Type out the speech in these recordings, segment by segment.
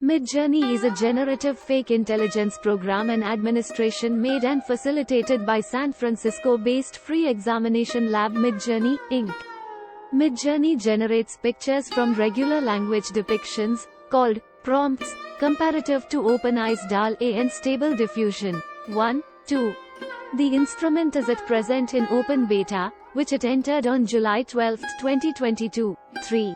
Midjourney is a generative fake intelligence program and administration made and facilitated by San Francisco-based free examination lab Midjourney, Inc. Midjourney generates pictures from regular language depictions, called prompts, comparative to OpenAI's DAL-E and Stable Diffusion. 1, 2. The instrument is at present in open beta, which it entered on July 12, 2022. 3.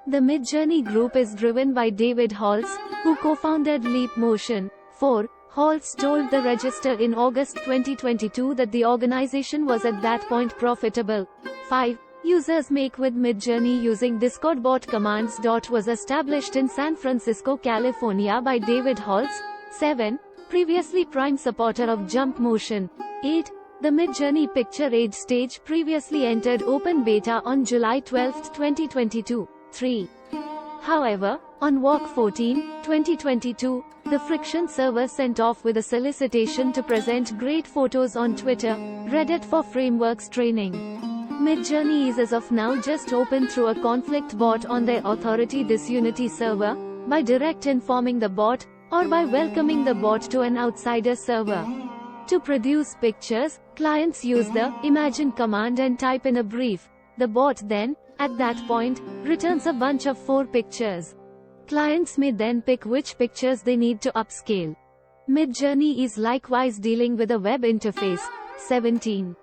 The Midjourney group is driven by David Holtz, who co-founded Leap Motion. 4. Holtz told the Register in August 2022 that the organization was at that point profitable. 5. Users make with Midjourney using Discord bot commands. Was established in San Francisco, California by David Holtz. 7. Previously prime supporter of Jump Motion. 8. The Midjourney Picture Age stage previously entered open beta on July 12, 2022. 3. However, on Walk 14, 2022, the Friction server sent off with a solicitation to present great photos on Twitter, Reddit for frameworks training. Midjourney is as of now just open through a conflict bot on their Authority Disunity server, by direct informing the bot, or by welcoming the bot to an outsider server. To produce pictures, clients use the Imagine command and type in a brief. The bot then, at that point, returns a bunch of 4 pictures. Clients may then pick which pictures they need to upscale. Midjourney is likewise dealing with a web interface. 17.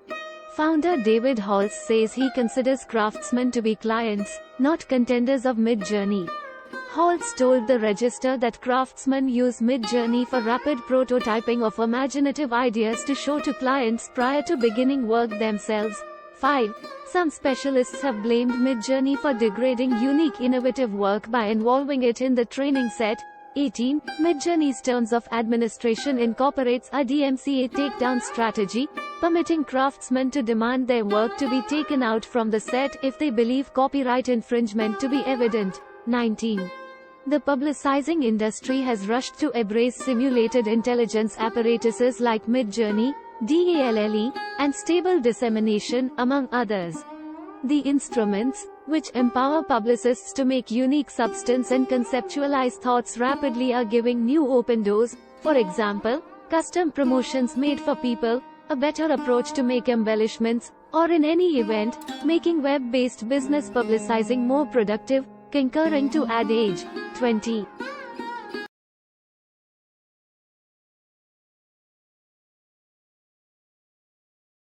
Founder David Holtz says he considers craftsmen to be clients, not contenders of Midjourney. Holtz told the Register that craftsmen use Midjourney for rapid prototyping of imaginative ideas to show to clients prior to beginning work themselves. 5. Some specialists have blamed Midjourney for degrading unique innovative work by involving it in the training set. 18. Midjourney's terms of administration incorporates a DMCA takedown strategy, permitting craftsmen to demand their work to be taken out from the set if they believe copyright infringement to be evident. 19. The publicizing industry has rushed to embrace simulated intelligence apparatuses like Midjourney, DALL-E, and Stable Dissemination, among others. The instruments, which empower publicists to make unique substance and conceptualize thoughts rapidly, are giving new open doors, for example, custom promotions made for people, a better approach to make embellishments, or in any event, making web-based business publicizing more productive, concurring to Ad Age. 20.